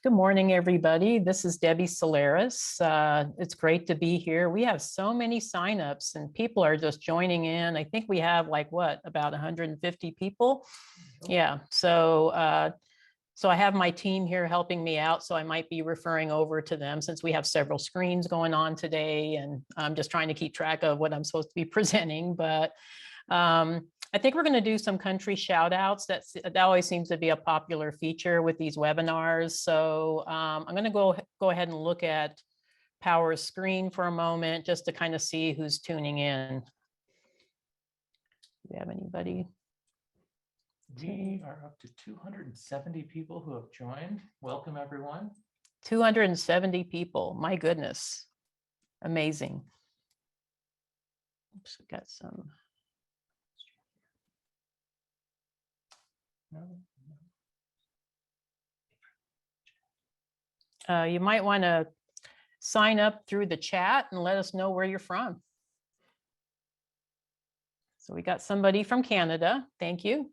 Good morning, everybody. This is Debbie Solaris. It's great to be here. We have so many signups and people are just joining in. I think we have like what, about 150 people? Yeah, so I have my team here helping me out, so I might be referring over to them since we have several screens going on today, and I'm just trying to keep track of what I'm supposed to be presenting. But I think we're going to do some country shout outs. That always seems to be a popular feature with these webinars. So I'm going to go ahead and look at Power's screen for a moment just to kind of see who's tuning in. Do we have anybody? We are up to 270 people who have joined. Welcome, everyone. 270 people. My goodness. Amazing. Oops, we got some. You might want to sign up through the chat and let us know where you're from. So we got somebody from Canada. Thank you.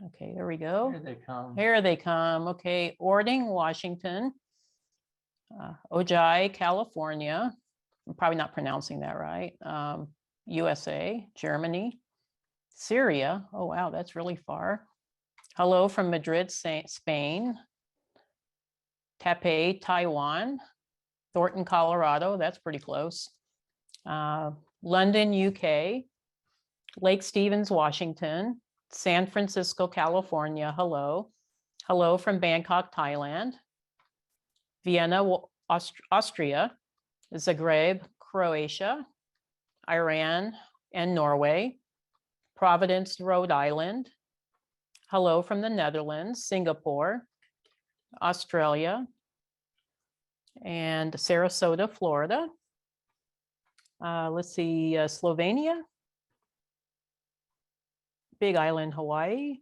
Okay, there we go. Here they come. Here they come. Okay, Ording, Washington. Ojai, California. I'm probably not pronouncing that right. USA, Germany, Syria. Oh, wow, that's really far. Hello from Madrid, Spain. Taipei, Taiwan. Thornton, Colorado. That's pretty close. London, UK. Lake Stevens, Washington. San Francisco, California. Hello. Hello from Bangkok, Thailand. Vienna, Austria. Zagreb, Croatia, Iran, and Norway. Providence, Rhode Island. Hello from the Netherlands, Singapore, Australia, and Sarasota, Florida. Let's see, Slovenia, Big Island, Hawaii.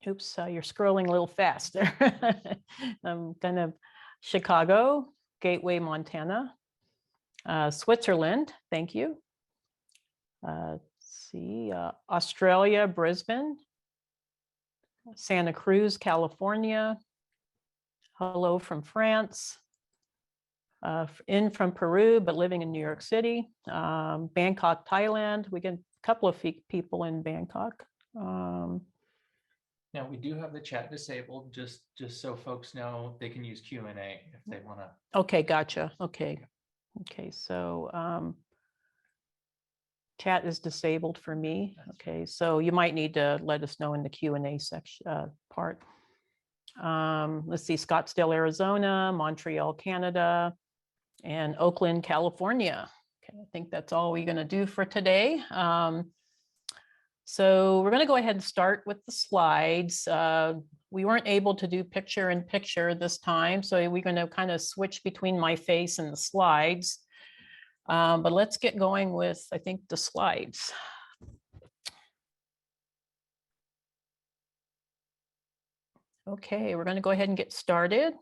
Oops, you're scrolling a little faster. Kind of Chicago, Gateway, Montana. Switzerland, thank you. Let's see, Australia, Brisbane. Santa Cruz, California. Hello from France. In from Peru, but living in New York City. Bangkok, Thailand. We get a couple of people in Bangkok. Now we do have the chat disabled, just so folks know they can use Q&A if they want to. Okay, gotcha. Okay. Okay, so chat is disabled for me. Okay, so you might need to let us know in the Q&A section part. Let's see, Scottsdale, Arizona, Montreal, Canada, and Oakland, California. Okay, I think that's all we're going to do for today. So we're going to go ahead and start with the slides. We weren't able to do picture in picture this time, so we're going to kind of switch between my face and the slides. But let's get going with, I think, the slides. Okay, we're going to go ahead and get started.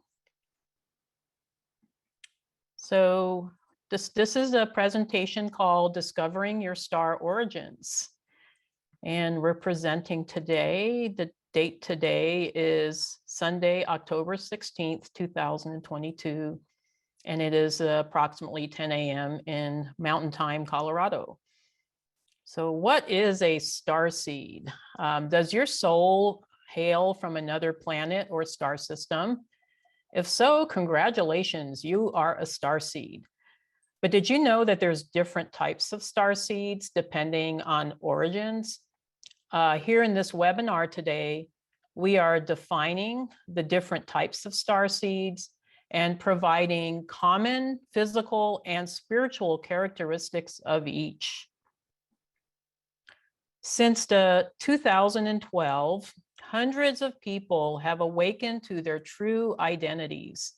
So this is a presentation called Discovering Your Star Origins. And we're presenting today. The date today is Sunday, October 16th, 2022. And it is approximately 10 a.m. in Mountain Time, Colorado. So what is a starseed? Does your soul hail from another planet or star system? If so, congratulations, you are a starseed. But did you know that there's different types of starseeds depending on origins? Here in this webinar today, we are defining the different types of starseeds and providing common physical and spiritual characteristics of each. Since 2012, hundreds of people have awakened to their true identities,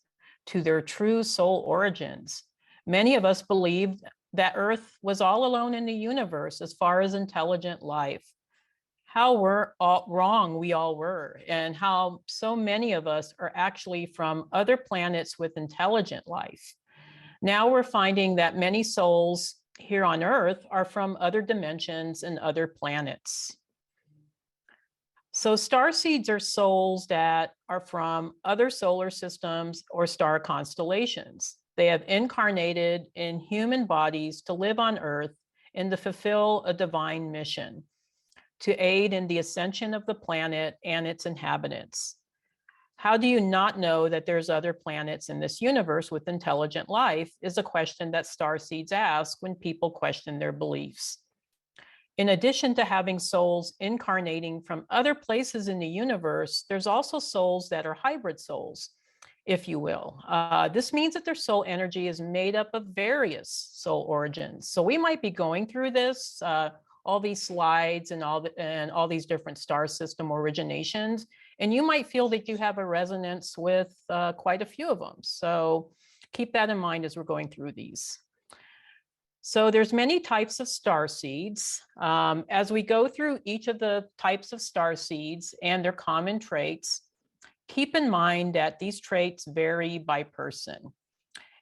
to their true soul origins. Many of us believed that Earth was all alone in the universe as far as intelligent life. How wrong we all were, and how so many of us are actually from other planets with intelligent life. Now we're finding that many souls here on Earth are from other dimensions and other planets. So starseeds are souls that are from other solar systems or star constellations. They have incarnated in human bodies to live on Earth and to fulfill a divine mission, to aid in the ascension of the planet and its inhabitants. How do you not know that there's other planets in this universe with intelligent life is a question that starseeds ask when people question their beliefs. In addition to having souls incarnating from other places in the universe, there's also souls that are hybrid souls, if you will. This means that their soul energy is made up of various soul origins. So we might be going through this, all these slides and all these different star system originations, and you might feel that you have a resonance with quite a few of them. So keep that in mind as we're going through these. So there's many types of starseeds. As we go through each of the types of starseeds and their common traits, keep in mind that these traits vary by person.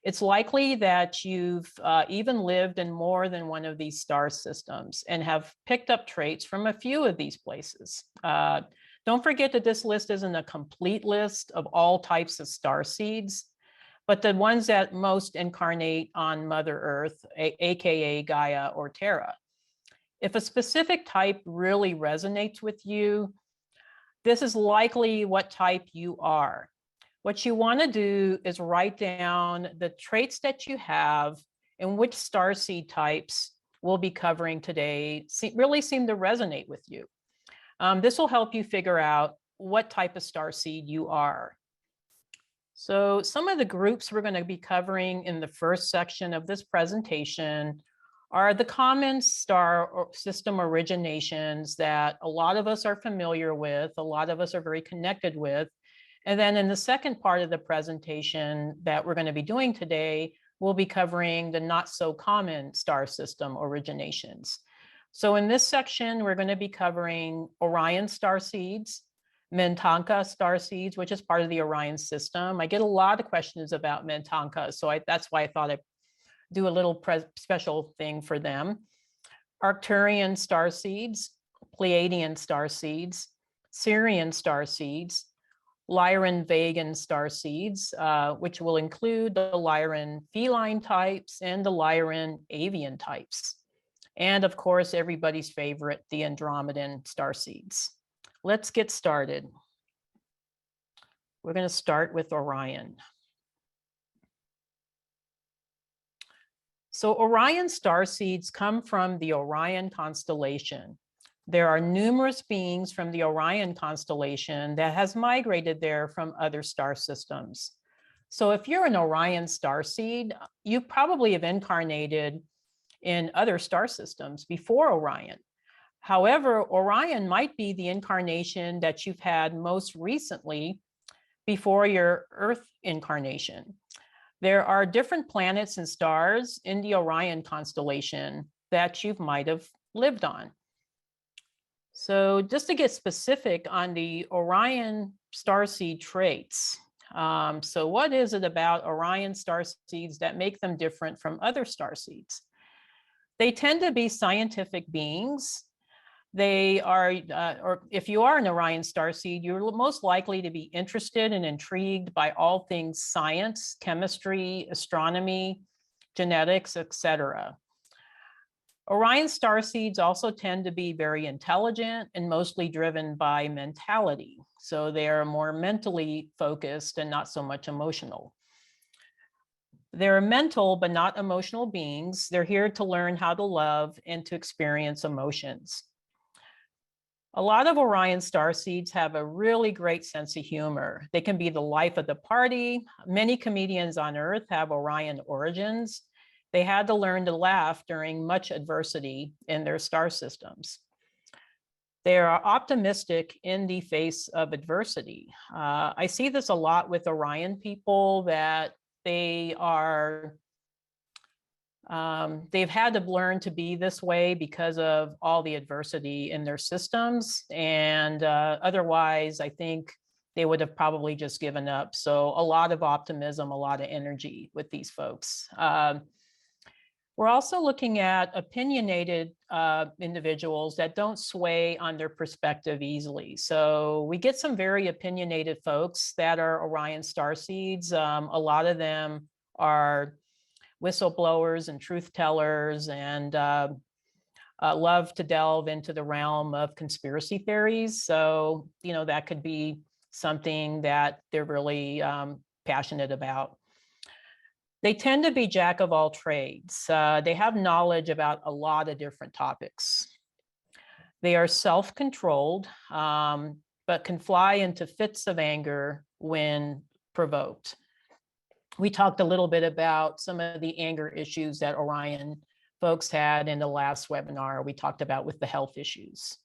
It's likely that you've even lived in more than one of these star systems and have picked up traits from a few of these places. Don't forget that this list isn't a complete list of all types of starseeds, but the ones that most incarnate on Mother Earth, AKA Gaia or Terra. If a specific type really resonates with you, this is likely what type you are. What you want to do is write down the traits that you have and which starseed types we'll be covering today really seem to resonate with you. This will help you figure out what type of starseed you are. So some of the groups we're going to be covering in the first section of this presentation are the common star system originations that a lot of us are familiar with, a lot of us are very connected with. And then in the second part of the presentation that we're going to be doing today, we'll be covering the not so common star system originations. So in this section, we're going to be covering Orion starseeds, Mintanka starseeds, which is part of the Orion system. I get a lot of questions about Mintanka, so that's why I thought I'd do a little special thing for them. Arcturian starseeds, Pleiadian starseeds, Sirian starseeds, Lyran-Vegan starseeds, which will include the Lyran feline types and the Lyran avian types. And of course, everybody's favorite, the Andromedan starseeds. Let's get started. We're going to start with Orion. So Orion starseeds come from the Orion constellation. There are numerous beings from the Orion constellation that has migrated there from other star systems. So if you're an Orion starseed, you probably have incarnated in other star systems before Orion. However, Orion might be the incarnation that you've had most recently before your Earth incarnation. There are different planets and stars in the Orion constellation that you might have lived on. So just to get specific on the Orion starseed traits. So what is it about Orion starseeds that make them different from other starseeds? They tend to be scientific beings. They are, or if you are an Orion starseed, you're most likely to be interested and intrigued by all things science, chemistry, astronomy, genetics, etc. Orion starseeds also tend to be very intelligent and mostly driven by mentality. So they are more mentally focused and not so much emotional. They're mental but not emotional beings. They're here to learn how to love and to experience emotions. A lot of Orion starseeds have a really great sense of humor. They can be the life of the party. Many comedians on Earth have Orion origins. They had to learn to laugh during much adversity in their star systems. They are optimistic in the face of adversity. I see this a lot with Orion people that they are they've had to learn to be this way because of all the adversity in their systems. And otherwise, I think they would have probably just given up. So a lot of optimism, a lot of energy with these folks. We're also looking at opinionated individuals that don't sway on their perspective easily. So we get some very opinionated folks that are Orion starseeds. A lot of them are whistleblowers and truth tellers and love to delve into the realm of conspiracy theories. So, that could be something that they're really passionate about. They tend to be jack of all trades. They have knowledge about a lot of different topics. They are self-controlled, but can fly into fits of anger when provoked. We talked a little bit about some of the anger issues that Orion folks had in the last webinar we talked about with the health issues.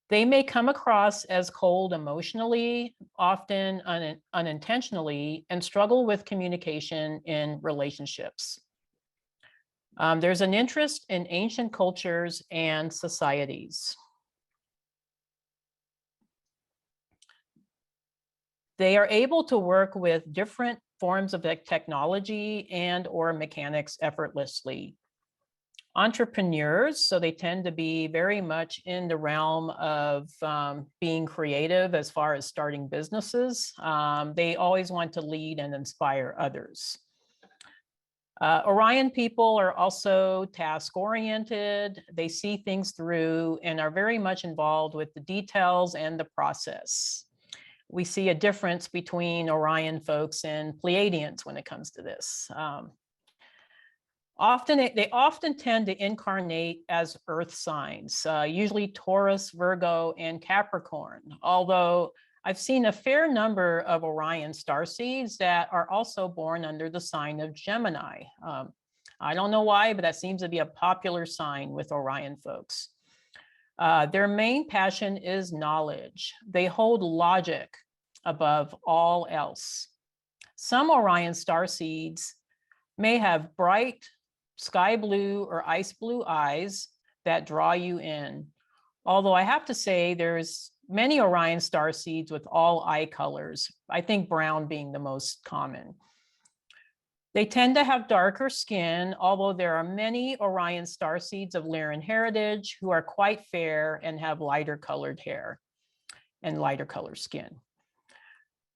They may come across as cold emotionally, often unintentionally, and struggle with communication in relationships. There's an interest in ancient cultures and societies. They are able to work with different forms of technology and or mechanics effortlessly. Entrepreneurs, so they tend to be very much in the realm of being creative as far as starting businesses. They always want to lead and inspire others. Orion people are also task-oriented. They see things through and are very much involved with the details and the process. We see a difference between Orion folks and Pleiadians when it comes to this. They often tend to incarnate as earth signs, usually Taurus, Virgo, and Capricorn, although I've seen a fair number of Orion starseeds that are also born under the sign of Gemini. I don't know why, but that seems to be a popular sign with Orion folks. Their main passion is knowledge. They hold logic above all else. Some Orion starseeds may have bright sky blue or ice blue eyes that draw you in. Although I have to say there's many Orion starseeds with all eye colors, I think brown being the most common. They tend to have darker skin, although there are many Orion starseeds of Lyran heritage who are quite fair and have lighter colored hair and lighter colored skin.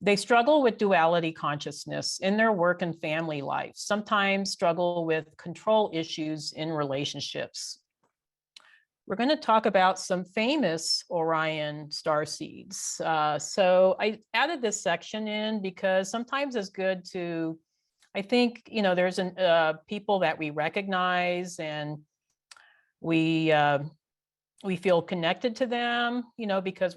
They struggle with duality consciousness in their work and family life, sometimes struggle with control issues in relationships. We're going to talk about some famous Orion starseeds. So I added this section in because sometimes it's good to, I think, there's people that we recognize and we feel connected to them, because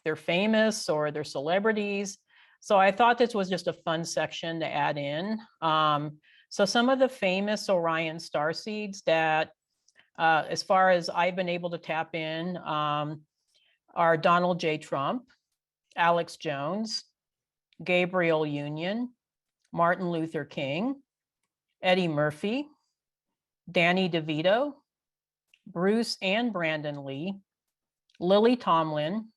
they're famous or they're celebrities. So I thought this was just a fun section to add in. So some of the famous Orion starseeds that, as far as I've been able to tap in, are Donald J. Trump, Alex Jones, Gabriel Union, Martin Luther King, Eddie Murphy, Danny DeVito, Bruce and Brandon Lee, Lily Tomlin,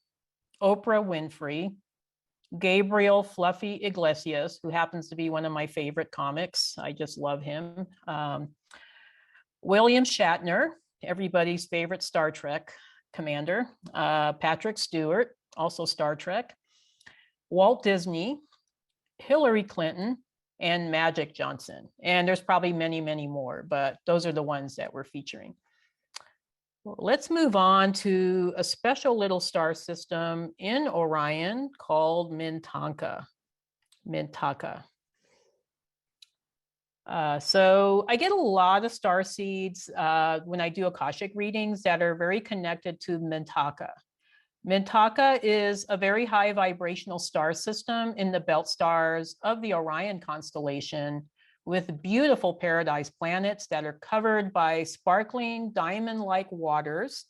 Oprah Winfrey, Gabriel Fluffy Iglesias, who happens to be one of my favorite comics. I just love him. William Shatner, everybody's favorite Star Trek commander. Patrick Stewart, also Star Trek. Walt Disney, Hillary Clinton, and Magic Johnson. And there's probably many, many more, but those are the ones that we're featuring. Well, let's move on to a special little star system in Orion called Mintaka. So I get a lot of starseeds when I do Akashic readings that are very connected to Mintaka. Mintaka is a very high vibrational star system in the belt stars of the Orion constellation, with beautiful paradise planets that are covered by sparkling diamond-like waters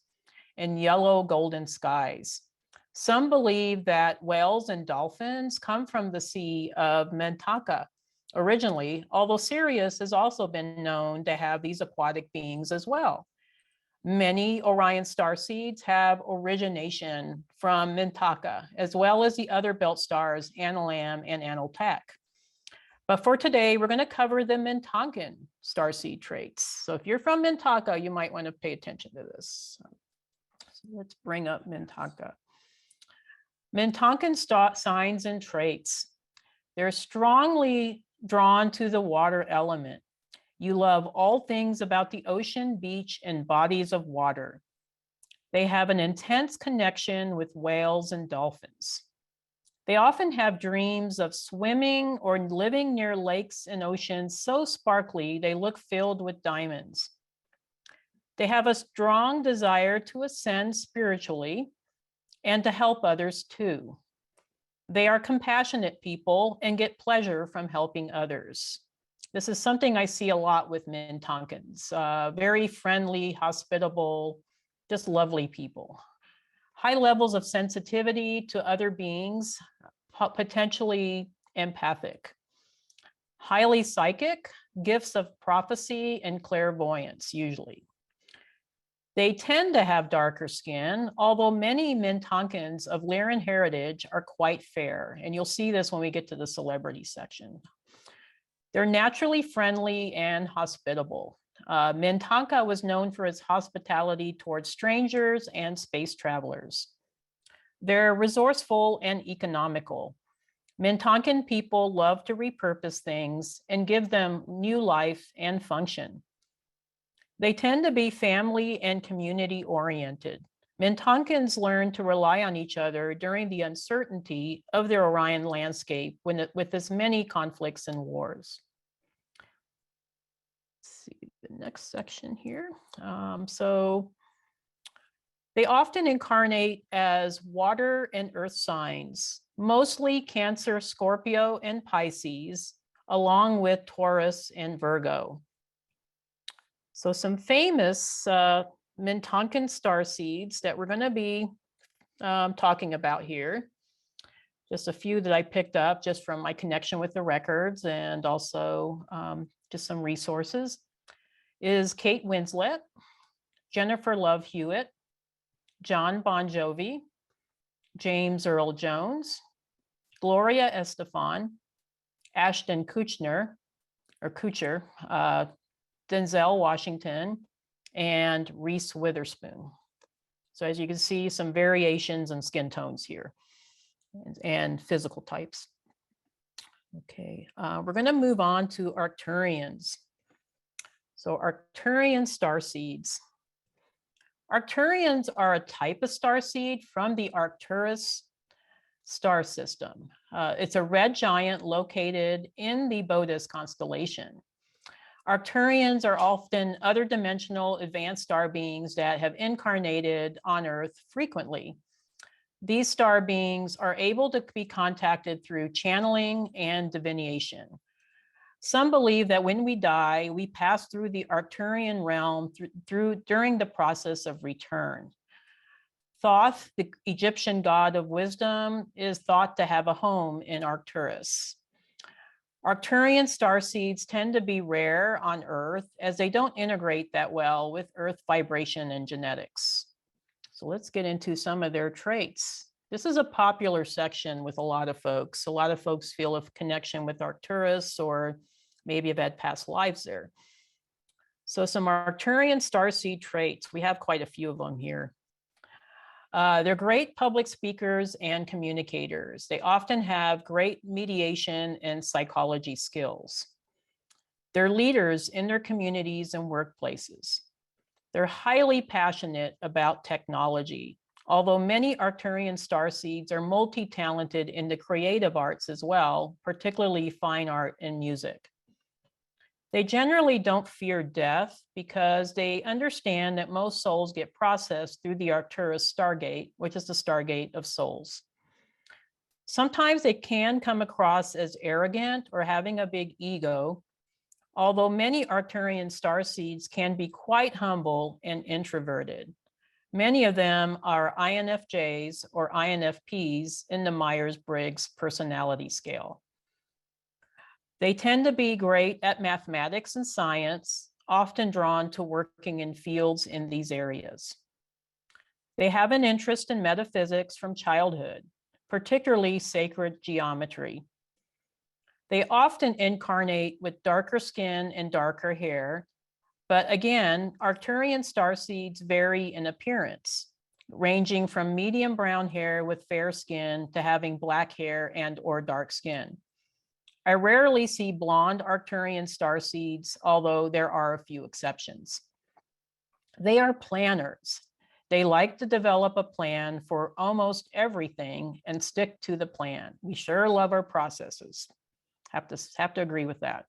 and yellow golden skies. Some believe that whales and dolphins come from the sea of Mintaka originally, although Sirius has also been known to have these aquatic beings as well. Many Orion starseeds have origination from Mintaka, as well as the other belt stars, Analam and Analtak. But for today, we're going to cover the Mintonkan starseed traits. So if you're from Mintonka, you might want to pay attention to this. So let's bring up Mintonka. Mintonkan signs and traits. They're strongly drawn to the water element. You love all things about the ocean, beach, and bodies of water. They have an intense connection with whales and dolphins. They often have dreams of swimming or living near lakes and oceans so sparkly they look filled with diamonds. They have a strong desire to ascend spiritually and to help others too. They are compassionate people and get pleasure from helping others. This is something I see a lot with Mintonkans. Very friendly, hospitable, just lovely people. High levels of sensitivity to other beings, potentially empathic. Highly psychic, gifts of prophecy and clairvoyance, usually. They tend to have darker skin, although many Mintonkans of Lyran heritage are quite fair. And you'll see this when we get to the celebrity section. They're naturally friendly and hospitable. Mintonka was known for its hospitality towards strangers and space travelers. They're resourceful and economical. Mintonkan people love to repurpose things and give them new life and function. They tend to be family and community oriented. Mintonkans learn to rely on each other during the uncertainty of their Orion landscape with as many conflicts and wars. Let's see the next section here. So they often incarnate as water and earth signs, mostly Cancer, Scorpio, and Pisces, along with Taurus and Virgo. So some famous Mintonkan starseeds that we're going to be talking about here. Just a few that I picked up just from my connection with the records and also just some resources is Kate Winslet, Jennifer Love Hewitt, John Bon Jovi, James Earl Jones, Gloria Estefan, Ashton Kutcher, Denzel Washington, and Reese Witherspoon. So as you can see, some variations in skin tones here and physical types. Okay, we're going to move on to Arcturians. So Arcturian starseeds. Arcturians are a type of starseed from the Arcturus star system. It's a red giant located in the Bodas constellation. Arcturians are often other dimensional advanced star beings that have incarnated on Earth frequently. These star beings are able to be contacted through channeling and divination. Some believe that when we die, we pass through the Arcturian realm during the process of return. Thoth, the Egyptian god of wisdom, is thought to have a home in Arcturus. Arcturian starseeds tend to be rare on Earth as they don't integrate that well with Earth vibration and genetics. So let's get into some of their traits. This is a popular section with a lot of folks. A lot of folks feel a connection with Arcturus or maybe have had past lives there. So some Arcturian starseed traits, we have quite a few of them here. They're great public speakers and communicators. They often have great mediation and psychology skills. They're leaders in their communities and workplaces. They're highly passionate about technology, although many Arcturian starseeds are multi-talented in the creative arts as well, particularly fine art and music. They generally don't fear death because they understand that most souls get processed through the Arcturus Stargate, which is the Stargate of souls. Sometimes they can come across as arrogant or having a big ego, although many Arcturian starseeds can be quite humble and introverted. Many of them are INFJs or INFPs in the Myers-Briggs personality scale. They tend to be great at mathematics and science, often drawn to working in fields in these areas. They have an interest in metaphysics from childhood, particularly sacred geometry. They often incarnate with darker skin and darker hair. But again, Arcturian starseeds vary in appearance, ranging from medium brown hair with fair skin to having black hair and or dark skin. I rarely see blonde Arcturian starseeds, although there are a few exceptions. They are planners. They like to develop a plan for almost everything and stick to the plan. We sure love our processes. Have to agree with that.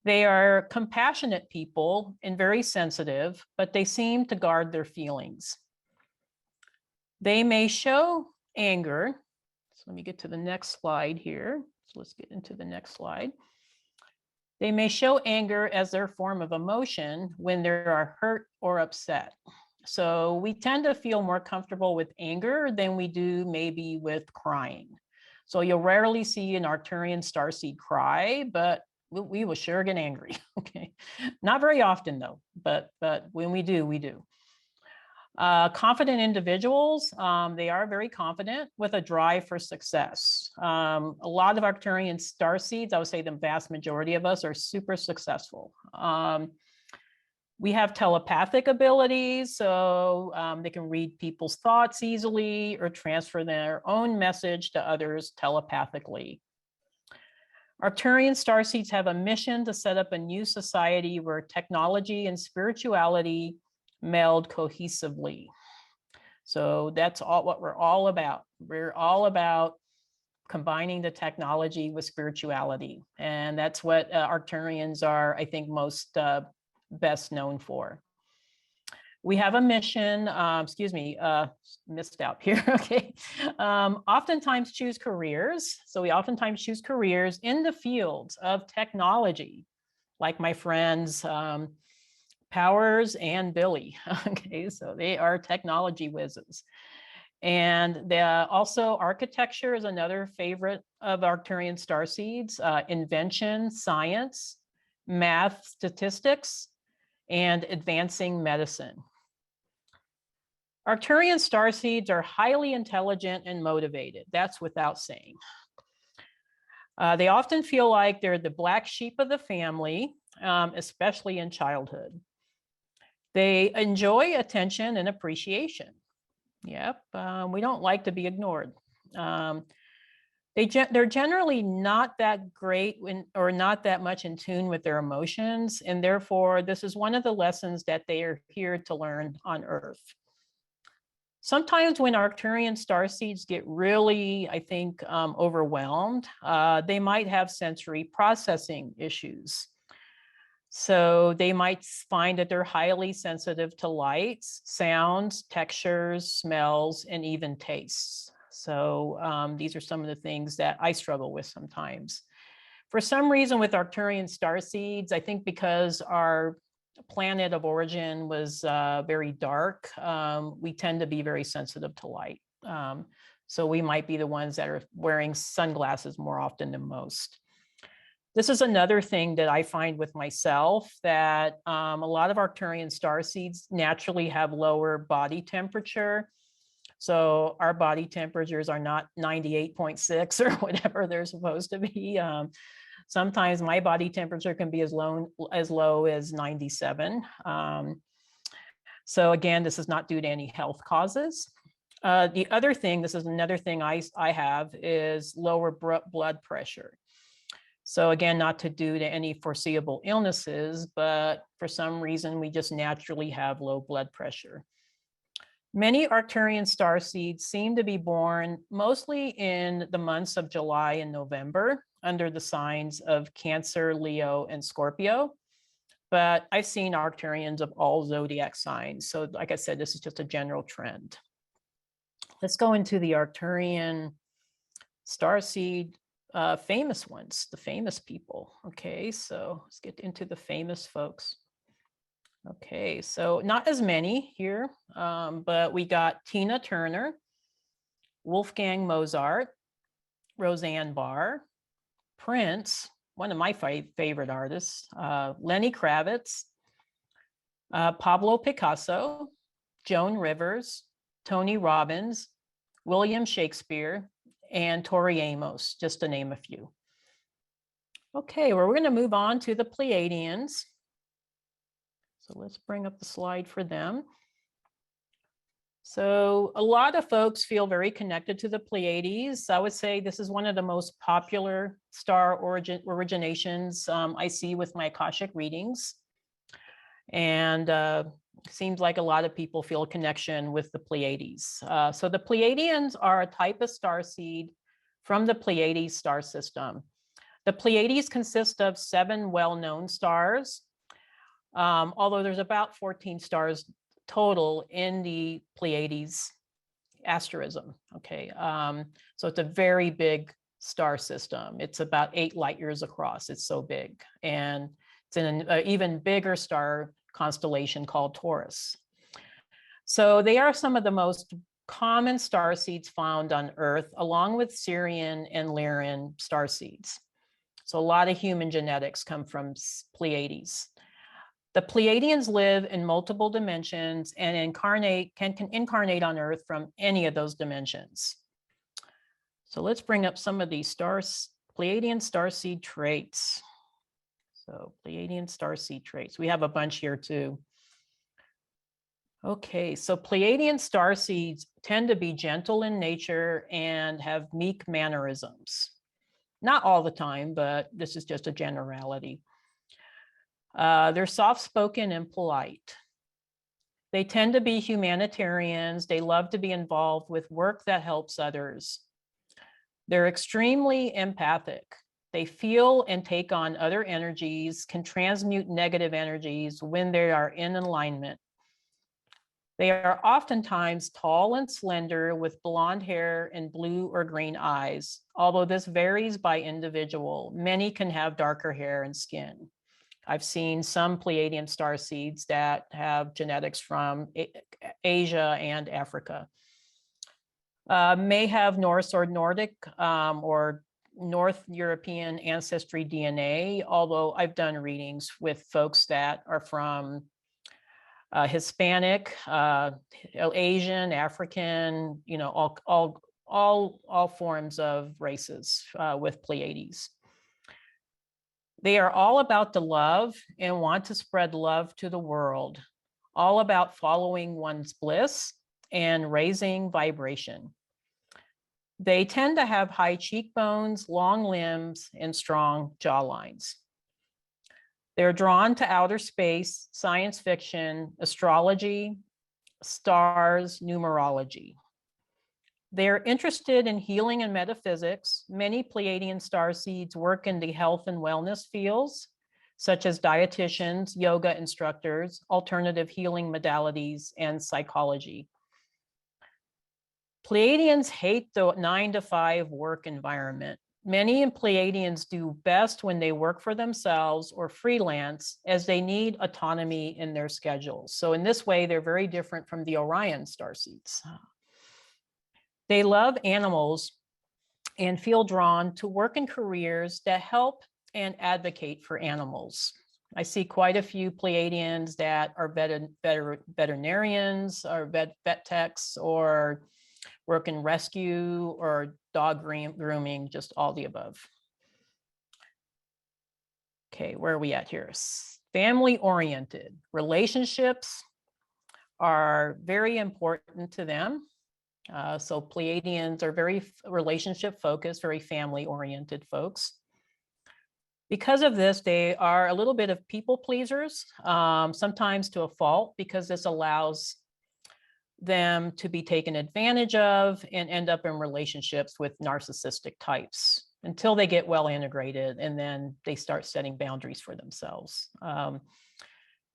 They are compassionate people and very sensitive, but they seem to guard their feelings. They may show anger. So let me get to the next slide here. So let's get into the next slide. They may show anger as their form of emotion when they are hurt or upset. So we tend to feel more comfortable with anger than we do maybe with crying. So you'll rarely see an Arcturian starseed cry, but we will sure get angry. Okay, not very often though, but when we do, we do. Confident individuals, they are very confident with a drive for success. A lot of Arcturian starseeds, I would say the vast majority of us are super successful. We have telepathic abilities, so they can read people's thoughts easily or transfer their own message to others telepathically. Arcturian starseeds have a mission to set up a new society where technology and spirituality meld cohesively. So that's all what we're all about. We're all about combining the technology with spirituality. And that's what Arcturians are, I think, most best known for. We have a mission, missed out here, okay. Oftentimes choose careers. So we oftentimes choose careers in the fields of technology, like my friends, Powers and Billy, okay, so they are technology whizzes. And also architecture is another favorite of Arcturian starseeds, invention, science, math, statistics, and advancing medicine. Arcturian starseeds are highly intelligent and motivated. That's without saying. They often feel like they're the black sheep of the family, especially in childhood. They enjoy attention and appreciation. Yep, we don't like to be ignored. They're generally not that great or not that much in tune with their emotions, and therefore this is one of the lessons that they are here to learn on Earth. Sometimes when Arcturian starseeds get really, I think, overwhelmed, they might have sensory processing issues. So they might find that they're highly sensitive to lights, sounds, textures, smells, and even tastes. So these are some of the things that I struggle with sometimes. For some reason with Arcturian starseeds, I think because our planet of origin was very dark, we tend to be very sensitive to light. So we might be the ones that are wearing sunglasses more often than most. This is another thing that I find with myself, that a lot of Arcturian starseeds naturally have lower body temperature. So our body temperatures are not 98.6 or whatever they're supposed to be. Sometimes my body temperature can be as low as 97. So again, this is not due to any health causes. The other thing, this is another thing I have, is lower blood pressure. So again, not to due to any foreseeable illnesses, but for some reason, we just naturally have low blood pressure. Many Arcturian starseeds seem to be born mostly in the months of July and November under the signs of Cancer, Leo, and Scorpio. But I've seen Arcturians of all zodiac signs. So like I said, this is just a general trend. Let's go into the Arcturian starseed famous ones, the famous people. Okay, so let's get into the famous folks. Okay, so not as many here, but we got Tina Turner, Wolfgang Mozart, Roseanne Barr, Prince, one of my favorite artists, Lenny Kravitz, Pablo Picasso, Joan Rivers, Tony Robbins, William Shakespeare, and Tori Amos, just to name a few. Okay, well, we're going to move on to the Pleiadians. So let's bring up the slide for them. So a lot of folks feel very connected to the Pleiades. I would say this is one of the most popular star originations I see with my Akashic readings. And seems like a lot of people feel a connection with the Pleiades. So the Pleiadians are a type of starseed from the Pleiades star system. The Pleiades consist of 7 well-known stars, although there's about 14 stars total in the Pleiades asterism. Okay, so it's a very big star system. It's about 8 light years across. It's so big, and it's in an even bigger star constellation called Taurus. So they are some of the most common star seeds found on Earth, along with Sirian and Lyran star seeds. So a lot of human genetics come from Pleiades. The Pleiadians live in multiple dimensions and can incarnate on Earth from any of those dimensions. So let's bring up some of these Pleiadian starseed traits. So Pleiadian starseed traits. We have a bunch here too. Okay, so Pleiadian starseeds tend to be gentle in nature and have meek mannerisms. Not all the time, but this is just a generality. They're soft-spoken and polite. They tend to be humanitarians. They love to be involved with work that helps others. They're extremely empathic. They feel and take on other energies, can transmute negative energies when they are in alignment. They are oftentimes tall and slender with blonde hair and blue or green eyes, although this varies by individual. Many can have darker hair and skin. I've seen some Pleiadian starseeds that have genetics from Asia and Africa. May have Norse or Nordic or North European ancestry DNA, although I've done readings with folks that are from Hispanic, Asian, African, you know, all forms of races with Pleiades. They are all about the love and want to spread love to the world, all about following one's bliss and raising vibration. They tend to have high cheekbones, long limbs, and strong jawlines. They're drawn to outer space, science fiction, astrology, stars, numerology. They're interested in healing and metaphysics. Many Pleiadian starseeds work in the health and wellness fields, such as dietitians, yoga instructors, alternative healing modalities, and psychology. Pleiadians hate the 9-to-5 work environment. Many Pleiadians do best when they work for themselves or freelance, as they need autonomy in their schedules. So in this way, they're very different from the Orion starseeds. They love animals and feel drawn to work in careers that help and advocate for animals. I see quite a few Pleiadians that are veterinarians or vet techs, or work in rescue or dog grooming, just all the above. Okay, where are we at here? Family oriented. Relationships are very important to them. So Pleiadians are very relationship focused, very family oriented folks. Because of this, they are a little bit of people pleasers, sometimes to a fault, because this allows them to be taken advantage of and end up in relationships with narcissistic types until they get well integrated, and then they start setting boundaries for themselves.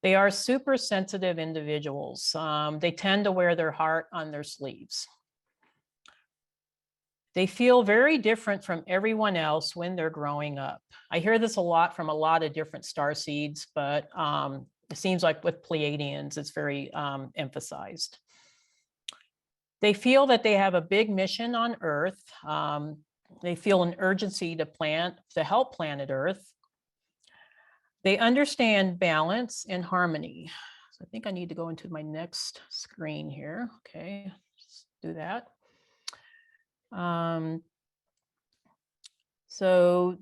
They are super sensitive individuals. They tend to wear their heart on their sleeves. They feel very different from everyone else when they're growing up. I hear this a lot from a lot of different starseeds, but it seems like with Pleiadians, it's very emphasized. They feel that they have a big mission on Earth. They feel an urgency to help planet Earth. They understand balance and harmony. So I think I need to go into my next screen here. Okay, just do that. So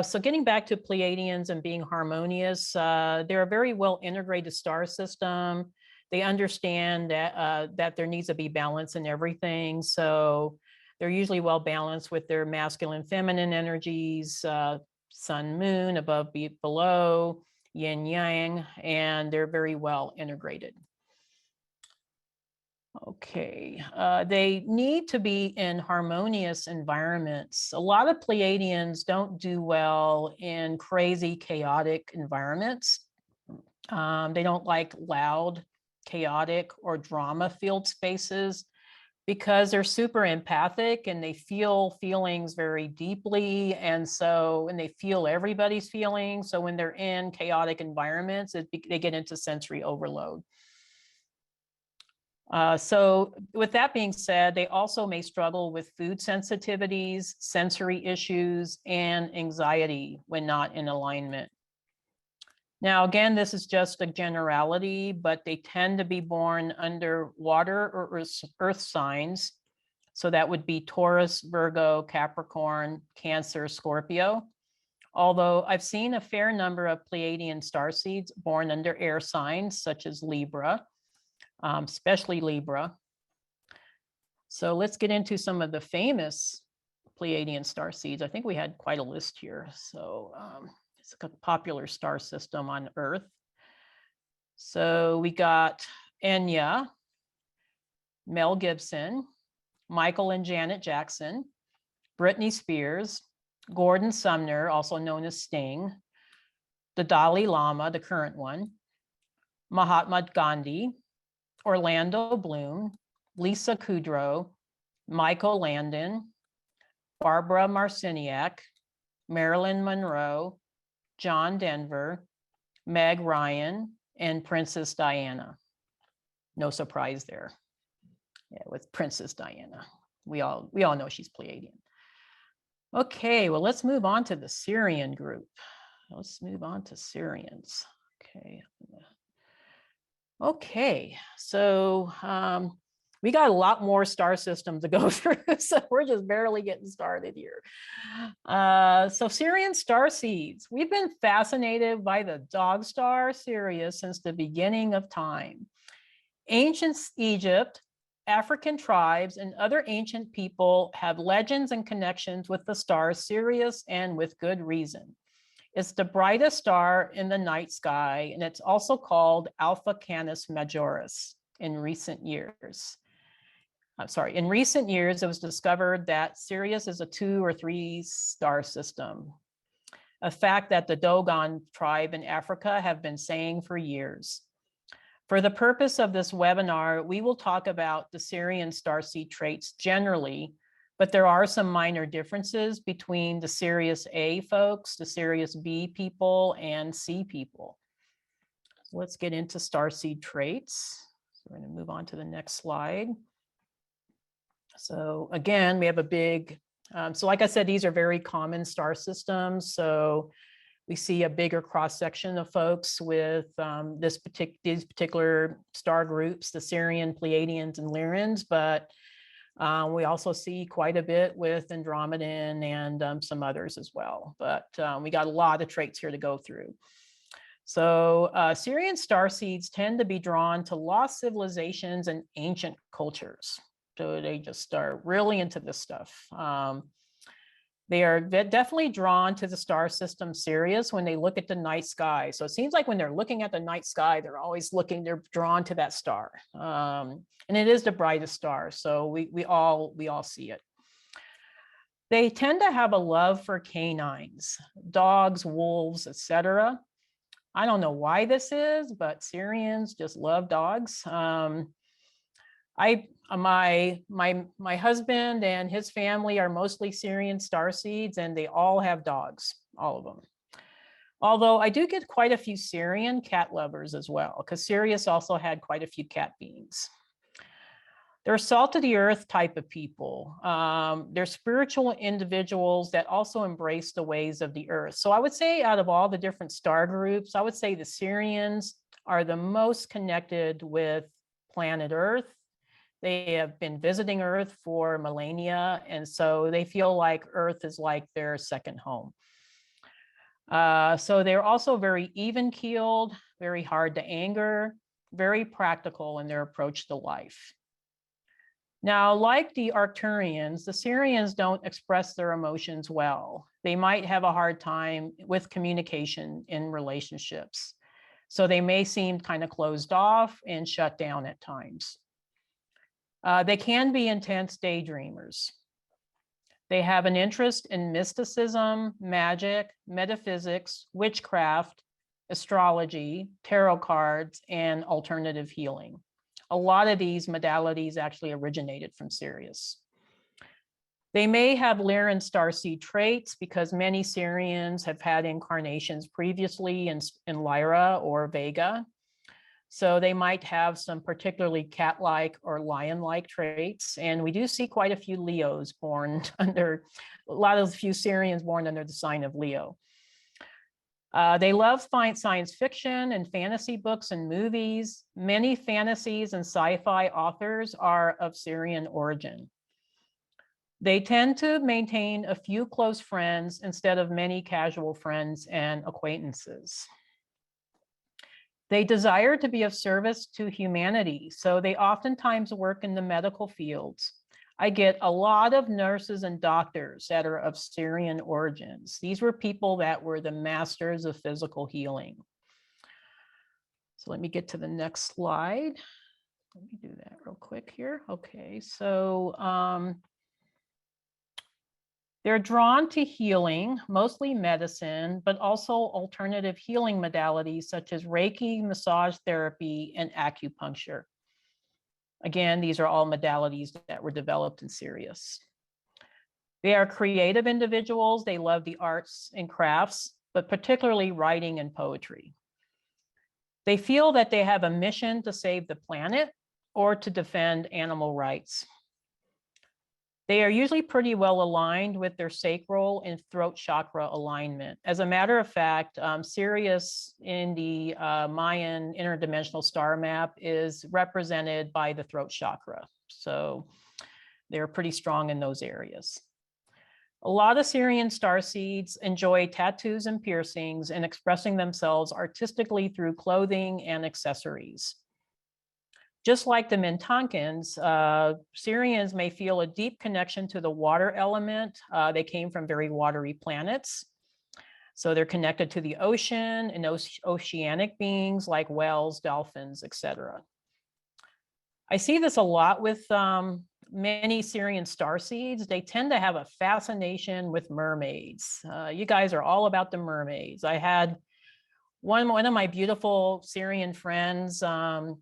so getting back to Pleiadians and being harmonious, they're a very well integrated star system. They understand that there needs to be balance in everything. So they're usually well balanced with their masculine, feminine energies, sun, moon, above, below, yin, yang, and they're very well integrated. Okay, they need to be in harmonious environments. A lot of Pleiadians don't do well in crazy, chaotic environments. They don't like loud, chaotic, or drama-filled spaces because they're super empathic and they feel feelings very deeply. And they feel everybody's feelings. So when they're in chaotic environments, they get into sensory overload. So with that being said, they also may struggle with food sensitivities, sensory issues, and anxiety when not in alignment. Now, again, this is just a generality, but they tend to be born under water or earth signs. So that would be Taurus, Virgo, Capricorn, Cancer, Scorpio. Although I've seen a fair number of Pleiadian starseeds born under air signs, such as Libra. Especially Libra. So let's get into some of the famous Pleiadian starseeds. I think we had quite a list here. So it's a popular star system on Earth. So we got Enya, Mel Gibson, Michael and Janet Jackson, Britney Spears, Gordon Sumner, also known as Sting, the Dalai Lama, the current one, Mahatma Gandhi, Orlando Bloom, Lisa Kudrow, Michael Landon, Barbara Marciniak, Marilyn Monroe, John Denver, Meg Ryan, and Princess Diana. No surprise there. Yeah, with Princess Diana. We all know she's Pleiadian. Okay, well, let's move on to the Sirian group. Let's move on to Sirians. Okay, so we got a lot more star systems to go through, so we're just barely getting started here. So Sirian starseeds, we've been fascinated by the dog star Sirius since the beginning of time. Ancient Egypt, African tribes, and other ancient people have legends and connections with the star Sirius, and with good reason. It's the brightest star in the night sky, and it's also called Alpha Canis Majoris in recent years. In recent years, it was discovered that Sirius is a 2 or 3 star system, a fact that the Dogon tribe in Africa have been saying for years. For the purpose of this webinar, we will talk about the Sirian starseed traits generally, but there are some minor differences between the Sirius A folks, the Sirius B people, and C people. So let's get into starseed traits. So we're going to move on to the next slide. So again, we have a big, so like I said, these are very common star systems. So we see a bigger cross-section of folks with these particular star groups, the Sirian, Pleiadians, and Lyrians, but we also see quite a bit with Andromedan and some others as well. But we got a lot of traits here to go through. So Sirian starseeds tend to be drawn to lost civilizations and ancient cultures. So they just start really into this stuff. They are definitely drawn to the star system Sirius when they look at the night sky. So it seems like when they're looking at the night sky, they're always they're drawn to that star. And it is the brightest star, so we all see it. They tend to have a love for canines, dogs, wolves, etc. I don't know why this is, but Sirians just love dogs. My husband and his family are mostly Sirian starseeds, and they all have dogs, all of them. Although I do get quite a few Sirian cat lovers as well, because Sirius also had quite a few cat beings. They're salt of the earth type of people. They're spiritual individuals that also embrace the ways of the earth. So I would say out of all the different star groups, I would say the Sirians are the most connected with planet Earth. They have been visiting Earth for millennia, and so they feel like Earth is like their second home. So they're also very even-keeled, very hard to anger, very practical in their approach to life. Now, like the Arcturians, the Sirians don't express their emotions well. They might have a hard time with communication in relationships. So they may seem kind of closed off and shut down at times. They can be intense daydreamers. They have an interest in mysticism, magic, metaphysics, witchcraft, astrology, tarot cards, and alternative healing. A lot of these modalities actually originated from Sirius. They may have Lyran starseed traits because many Sirians have had incarnations previously in Lyra or Vega. So they might have some particularly cat-like or lion-like traits. And we do see quite a few Leos born under, a lot of few Sirians born under the sign of Leo. They love science fiction and fantasy books and movies. Many fantasies and sci-fi authors are of Sirian origin. They tend to maintain a few close friends instead of many casual friends and acquaintances. They desire to be of service to humanity, so they oftentimes work in the medical fields. I get a lot of nurses and doctors that are of Sirian origins. These were people that were the masters of physical healing. So let me get to the next slide. Let me do that real quick here. Okay, so they're drawn to healing, mostly medicine, but also alternative healing modalities such as Reiki, massage therapy, and acupuncture. Again, these are all modalities that were developed in Sirius. They are creative individuals. They love the arts and crafts, but particularly writing and poetry. They feel that they have a mission to save the planet or to defend animal rights. They are usually pretty well aligned with their sacral and throat chakra alignment. As a matter of fact, Sirius in the Mayan interdimensional star map is represented by the throat chakra. So they're pretty strong in those areas. A lot of Sirian starseeds enjoy tattoos and piercings and expressing themselves artistically through clothing and accessories. Just like the Mintankins, Sirians may feel a deep connection to the water element. They came from very watery planets. So they're connected to the ocean and oceanic beings like whales, dolphins, etc. I see this a lot with many Sirian starseeds. They tend to have a fascination with mermaids. You guys are all about the mermaids. I had one of my beautiful Sirian friends,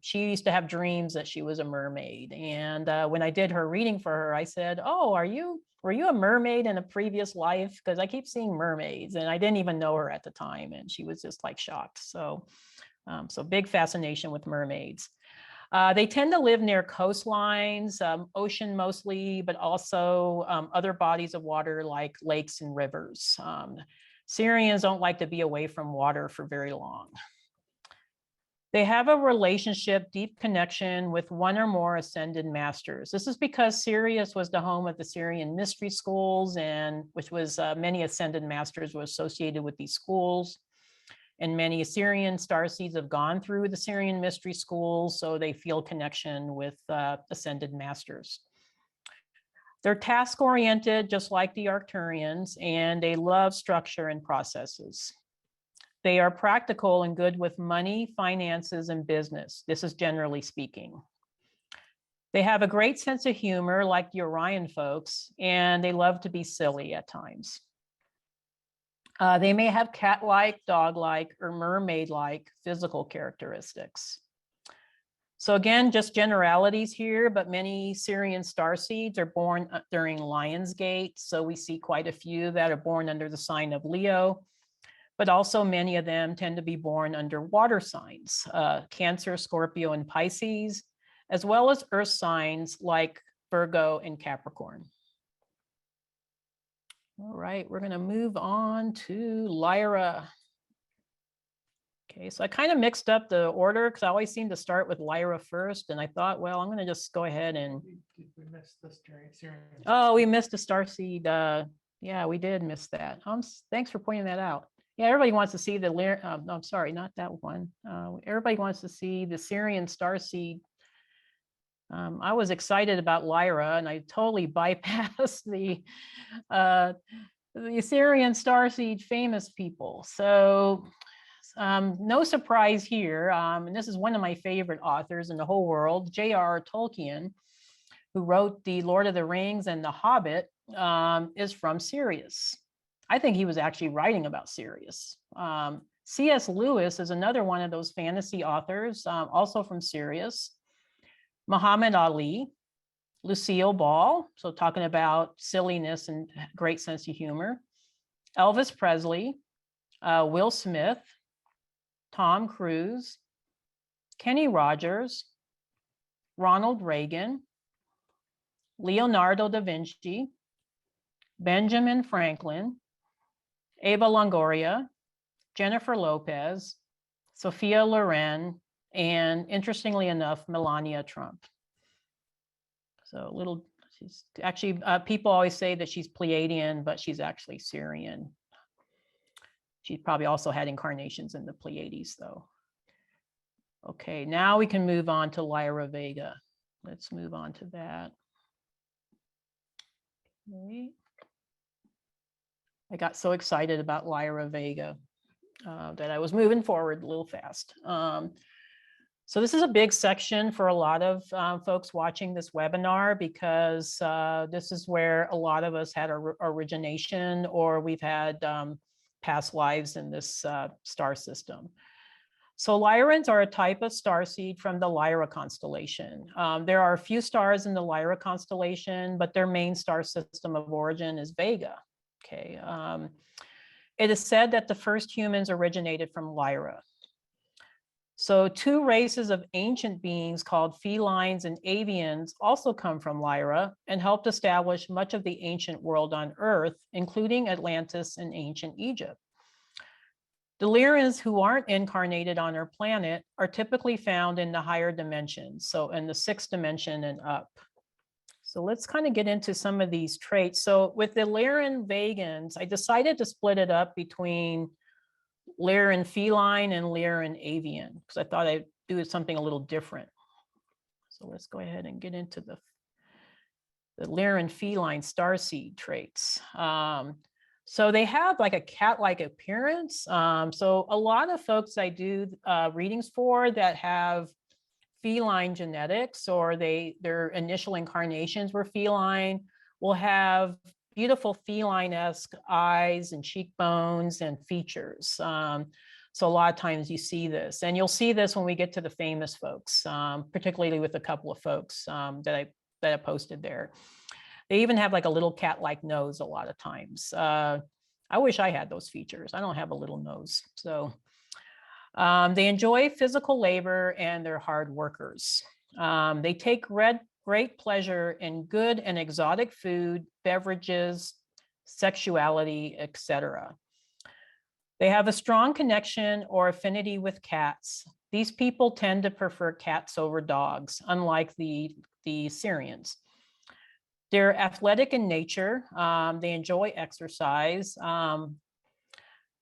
she used to have dreams that she was a mermaid. And when I did her reading for her, I said, oh, were you a mermaid in a previous life? Because I keep seeing mermaids and I didn't even know her at the time. And she was just like shocked. So big fascination with mermaids. They tend to live near coastlines, ocean mostly, but also other bodies of water like lakes and rivers. Sirians don't like to be away from water for very long. They have a relationship, deep connection with one or more ascended masters. This is because Sirius was the home of the Sirian mystery schools, and which was many ascended masters were associated with these schools. And many Sirian starseeds have gone through the Sirian mystery schools, so they feel connection with ascended masters. They're task-oriented, just like the Arcturians, and they love structure and processes. They are practical and good with money, finances, and business. This is generally speaking. They have a great sense of humor, like the Orion folks, and they love to be silly at times. They may have cat-like, dog-like, or mermaid-like physical characteristics. So again, just generalities here, but many Sirian starseeds are born during Lionsgate. So we see quite a few that are born under the sign of Leo, but also many of them tend to be born under water signs, Cancer, Scorpio, and Pisces, as well as earth signs like Virgo and Capricorn. All right, we're gonna move on to Lyra. Okay, so I kind of mixed up the order because I always seem to start with Lyra first, and I thought, well, I'm going to just go ahead and. Did we miss the Syrian? Oh, we missed a Starseed. Yeah, we did miss that. Thanks for pointing that out. Yeah, everybody wants to see the. No, I'm sorry, not that one. Everybody wants to see the Syrian Starseed. I was excited about Lyra, and I totally bypassed the Syrian Starseed famous people. So. No surprise here, and this is one of my favorite authors in the whole world, J.R.R. Tolkien, who wrote The Lord of the Rings and The Hobbit, is from Sirius. I think he was actually writing about Sirius. C.S. Lewis is another one of those fantasy authors, also from Sirius. Muhammad Ali, Lucille Ball, so talking about silliness and great sense of humor. Elvis Presley, Will Smith, Tom Cruise, Kenny Rogers, Ronald Reagan, Leonardo da Vinci, Benjamin Franklin, Eva Longoria, Jennifer Lopez, Sophia Loren, and interestingly enough, Melania Trump. So she's actually, people always say that she's Pleiadian, but she's actually Syrian. She probably also had incarnations in the Pleiades, though. Okay, now we can move on to Lyra Vega. Let's move on to that. Okay. I got so excited about Lyra Vega that I was moving forward a little fast. So this is a big section for a lot of folks watching this webinar because this is where a lot of us had our origination or we've had past lives in this star system. So Lyrans are a type of starseed from the Lyra constellation. There are a few stars in the Lyra constellation, but their main star system of origin is Vega. Okay. It is said that the first humans originated from Lyra. So two races of ancient beings called felines and avians also come from Lyra and helped establish much of the ancient world on Earth, including Atlantis and ancient Egypt. The Lyrans who aren't incarnated on our planet are typically found in the higher dimensions, so in the 6th dimension and up. So let's kind of get into some of these traits. So with the Lyran Vegans, I decided to split it up between Lyran feline and Lyran avian because I thought I'd do something a little different. So let's go ahead and get into the Lyran feline starseed traits. So they have like a cat-like appearance. So a lot of folks I do readings for that have feline genetics or their initial incarnations were feline will have beautiful feline-esque eyes and cheekbones and features. So a lot of times you see this, and you'll see this when we get to the famous folks, particularly with a couple of folks that I posted there. They even have like a little cat-like nose a lot of times. I wish I had those features. I don't have a little nose. So they enjoy physical labor and they're hard workers. They take great pleasure in good and exotic food, beverages, sexuality, etc. They have a strong connection or affinity with cats. These people tend to prefer cats over dogs, unlike the Syrians. They're athletic in nature. They enjoy exercise.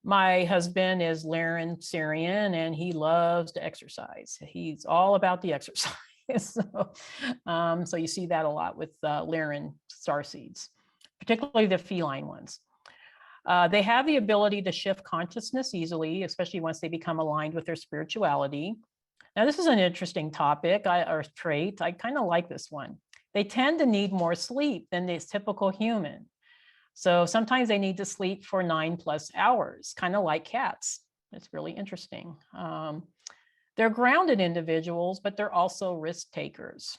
My husband is Lyran Syrian and he loves to exercise. He's all about the exercise. So you see that a lot with Lyran starseeds, particularly the feline ones. They have the ability to shift consciousness easily, especially once they become aligned with their spirituality. Now, this is an interesting topic or trait. I kind of like this one. They tend to need more sleep than the typical human. So sometimes they need to sleep for 9+ hours, kind of like cats. It's really interesting. They're grounded individuals, but they're also risk takers.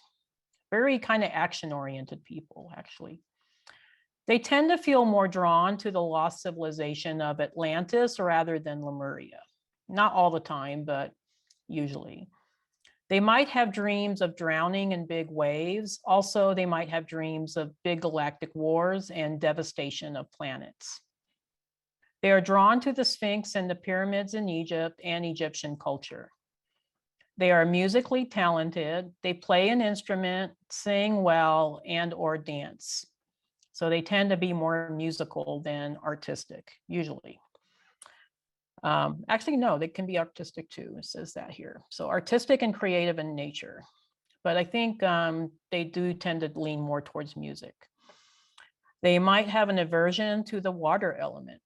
Very kind of action-oriented people, actually. They tend to feel more drawn to the lost civilization of Atlantis rather than Lemuria. Not all the time, but usually. They might have dreams of drowning in big waves. Also, they might have dreams of big galactic wars and devastation of planets. They are drawn to the Sphinx and the pyramids in Egypt and Egyptian culture. They are musically talented. They play an instrument, sing well, and or dance. So they tend to be more musical than artistic, usually. Actually, no, they can be artistic too. It says that here. So artistic and creative in nature. But I think they do tend to lean more towards music. They might have an aversion to the water element.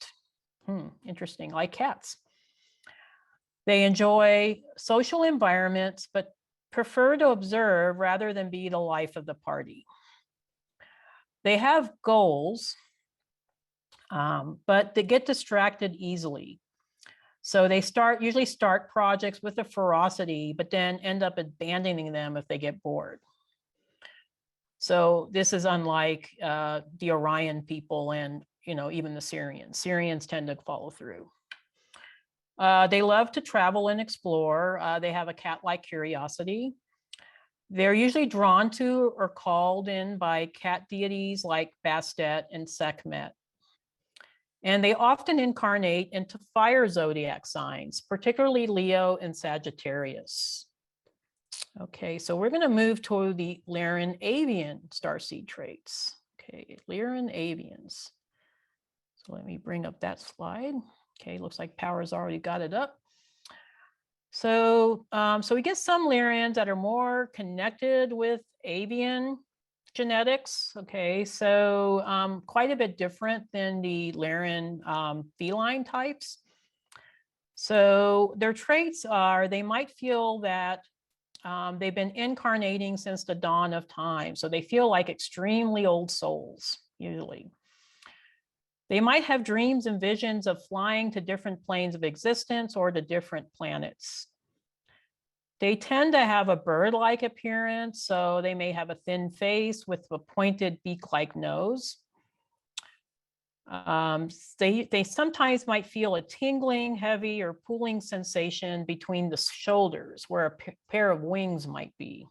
Interesting, like cats. They enjoy social environments, but prefer to observe rather than be the life of the party. They have goals, but they get distracted easily. So they usually start projects with a ferocity, but then end up abandoning them if they get bored. So this is unlike the Orion people and even the Syrians. Syrians tend to follow through. They love to travel and explore. They have a cat-like curiosity. They're usually drawn to or called in by cat deities like Bastet and Sekhmet. And they often incarnate into fire zodiac signs, particularly Leo and Sagittarius. Okay, so we're going to move to the Lyran avian starseed traits. Okay, Lyran avians. So let me bring up that slide. Okay, looks like Power's already got it up. So, we get some Lyrans that are more connected with avian genetics. Okay, so quite a bit different than the Lyran feline types. So their traits are they might feel that they've been incarnating since the dawn of time. So they feel like extremely old souls, usually. They might have dreams and visions of flying to different planes of existence or to different planets. They tend to have a bird-like appearance, so they may have a thin face with a pointed beak-like nose. They sometimes might feel a tingling, heavy, or pulling sensation between the shoulders where a pair of wings might be.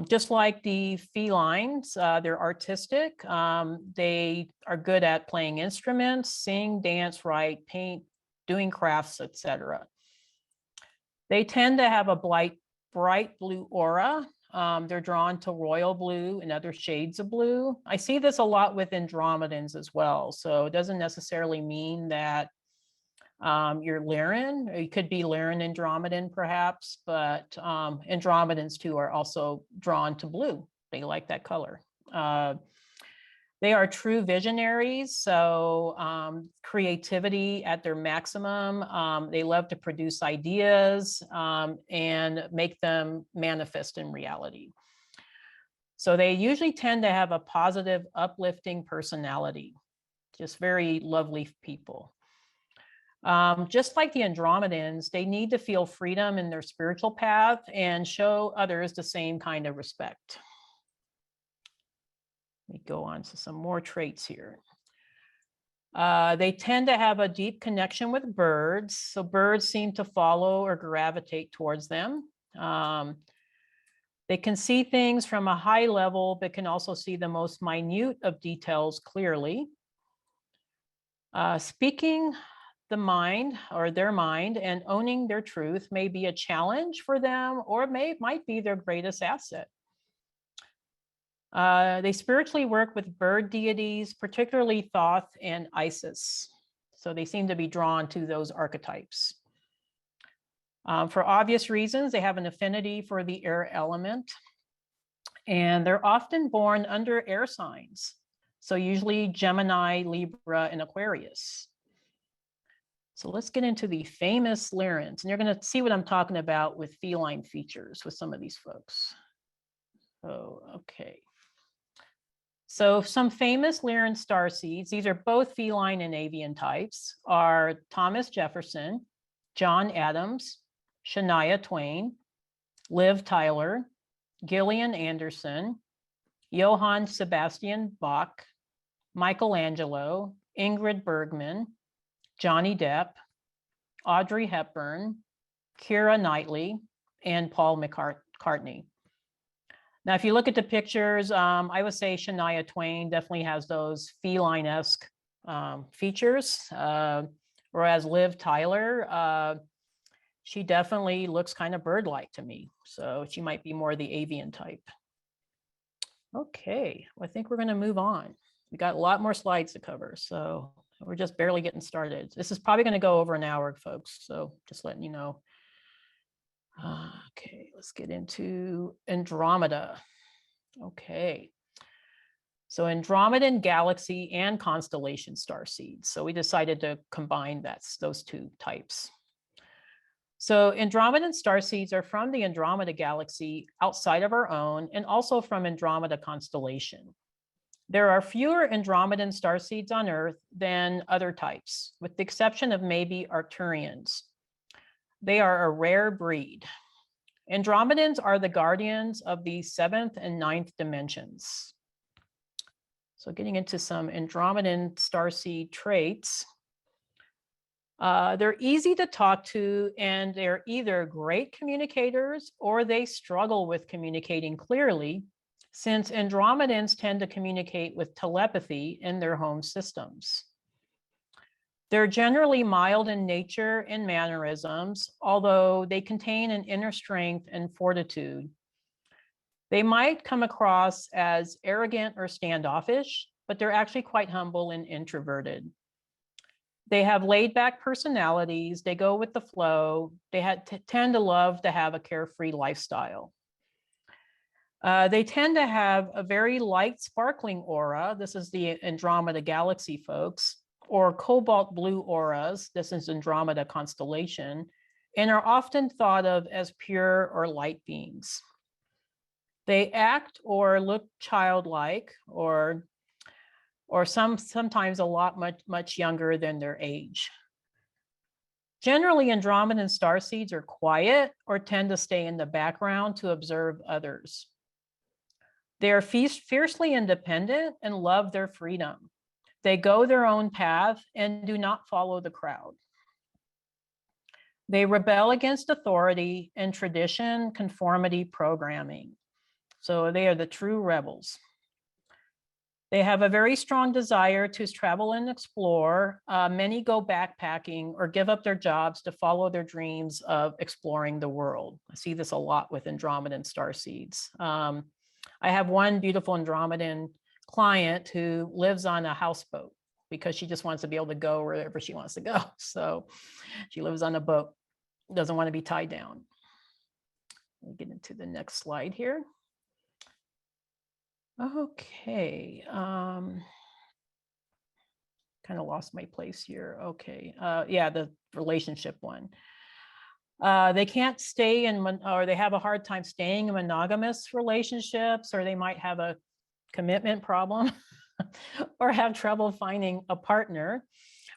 Just like the felines, they're artistic. They are good at playing instruments, sing, dance, write, paint, doing crafts, etc. They tend to have a bright blue aura. They're drawn to royal blue and other shades of blue. I see this a lot with Andromedans as well. So it doesn't necessarily mean that you're Lyran, or you could be Lyran Andromedan perhaps, but Andromedans too are also drawn to blue. They like that color. They are true visionaries, so creativity at their maximum. They love to produce ideas and make them manifest in reality. So they usually tend to have a positive, uplifting personality, just very lovely people. Just like the Andromedans, they need to feel freedom in their spiritual path and show others the same kind of respect. Let me go on to some more traits here. They tend to have a deep connection with birds. So birds seem to follow or gravitate towards them. They can see things from a high level, but can also see the most minute of details clearly. Speaking the mind or their mind and owning their truth may be a challenge for them or might be their greatest asset. They spiritually work with bird deities, particularly Thoth and Isis. So they seem to be drawn to those archetypes. For obvious reasons, they have an affinity for the air element, and they're often born under air signs. So usually Gemini, Libra, and Aquarius. So let's get into the famous Lyrans, and you're going to see what I'm talking about with feline features with some of these folks. Oh, okay. So some famous Lyran starseeds, these are both feline and avian types, are Thomas Jefferson, John Adams, Shania Twain, Liv Tyler, Gillian Anderson, Johann Sebastian Bach, Michelangelo, Ingrid Bergman, Johnny Depp, Audrey Hepburn, Keira Knightley, and Paul McCartney. Now, if you look at the pictures, I would say Shania Twain definitely has those feline-esque features. Whereas Liv Tyler, she definitely looks kind of bird-like to me. So she might be more the avian type. Okay, well, I think we're going to move on. We got a lot more slides to cover, so we're just barely getting started. This is probably going to go over an hour, folks, so just letting you know. Okay, let's get into Andromeda. Okay. So Andromedan galaxy and constellation starseeds. So we decided to combine those two types. So Andromedan starseeds are from the Andromeda galaxy outside of our own and also from Andromeda constellation. There are fewer Andromedan starseeds on Earth than other types, with the exception of maybe Arcturians. They are a rare breed. Andromedans are the guardians of the 7th and 9th dimensions. So getting into some Andromedan starseed traits. They're easy to talk to, and they're either great communicators or they struggle with communicating clearly, since Andromedans tend to communicate with telepathy in their home systems. They're generally mild in nature and mannerisms, although they contain an inner strength and fortitude. They might come across as arrogant or standoffish, but they're actually quite humble and introverted. They have laid-back personalities. They go with the flow. They tend to love to have a carefree lifestyle. They tend to have a very light, sparkling aura. This is the Andromeda galaxy, folks, or cobalt blue auras. This is Andromeda constellation, and are often thought of as pure or light beings. They act or look childlike, or sometimes a lot much younger than their age. Generally, Andromedan starseeds are quiet or tend to stay in the background to observe others. They are fiercely independent and love their freedom. They go their own path and do not follow the crowd. They rebel against authority and tradition, conformity, programming. So they are the true rebels. They have a very strong desire to travel and explore. Many go backpacking or give up their jobs to follow their dreams of exploring the world. I see this a lot with Andromedan starseeds. I have one beautiful Andromedan client who lives on a houseboat because she just wants to be able to go wherever she wants to go. So she lives on a boat, doesn't want to be tied down. We'll get into the next slide here. Okay, kind of lost my place here. Okay, yeah, the relationship one. They can't stay in, or they have a hard time staying in monogamous relationships, or they might have a commitment problem or have trouble finding a partner,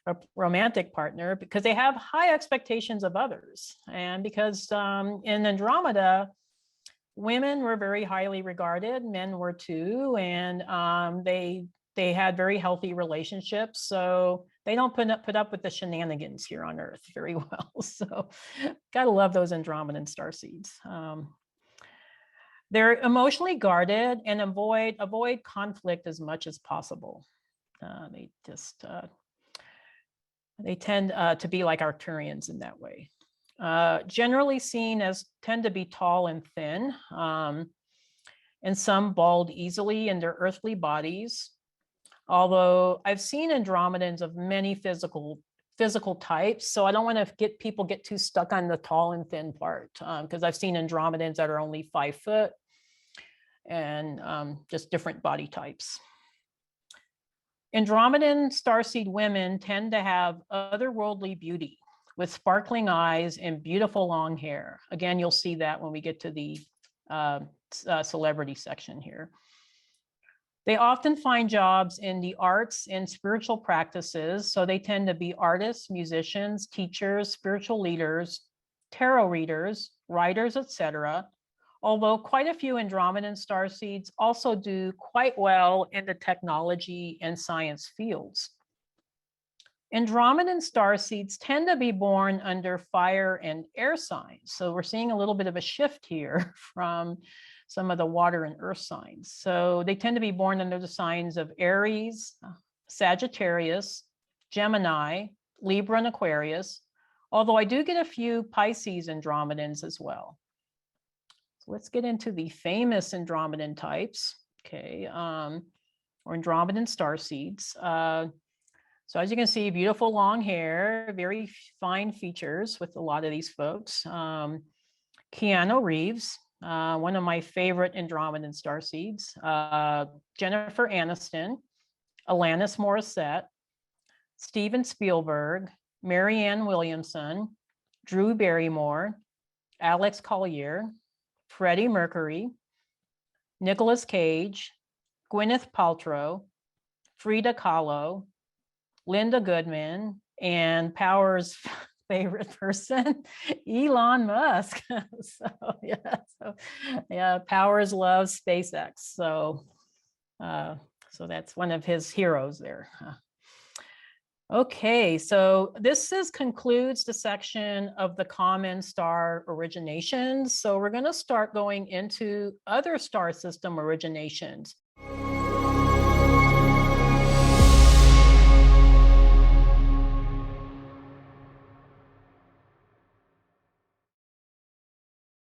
a romantic partner, because they have high expectations of others. And because in Andromeda, women were very highly regarded, men were too, and they had very healthy relationships. So they don't put up with the shenanigans here on Earth very well. So gotta love those Andromedan starseeds. They're emotionally guarded and avoid conflict as much as possible. They tend to be like Arcturians in that way. Generally seen as tend to be tall and thin, and some bald easily in their earthly bodies. Although I've seen Andromedans of many physical types, so I don't want to get too stuck on the tall and thin part, because I've seen Andromedans that are only 5 foot and just different body types. Andromedan starseed women tend to have otherworldly beauty with sparkling eyes and beautiful long hair. Again, you'll see that when we get to the celebrity section here. They often find jobs in the arts and spiritual practices, so they tend to be artists, musicians, teachers, spiritual leaders, tarot readers, writers, etc. Although quite a few Andromedan starseeds also do quite well in the technology and science fields. Andromedan starseeds tend to be born under fire and air signs. So we're seeing a little bit of a shift here from some of the water and earth signs. So they tend to be born under the signs of Aries, Sagittarius, Gemini, Libra, and Aquarius, although I do get a few Pisces Andromedans as well. So let's get into the famous Andromedan types, okay, or Andromedan starseeds. So as you can see, beautiful long hair, very fine features with a lot of these folks. Keanu Reeves, one of my favorite Andromedan starseeds. Jennifer Aniston, Alanis Morissette, Steven Spielberg, Marianne Williamson, Drew Barrymore, Alex Collier, Freddie Mercury, Nicolas Cage, Gwyneth Paltrow, Frida Kahlo, Linda Goodman, and Power's favorite person, Elon Musk. So Powers loves SpaceX. So that's one of his heroes there. Okay, so this concludes the section of the common star originations. So we're going to start going into other star system originations.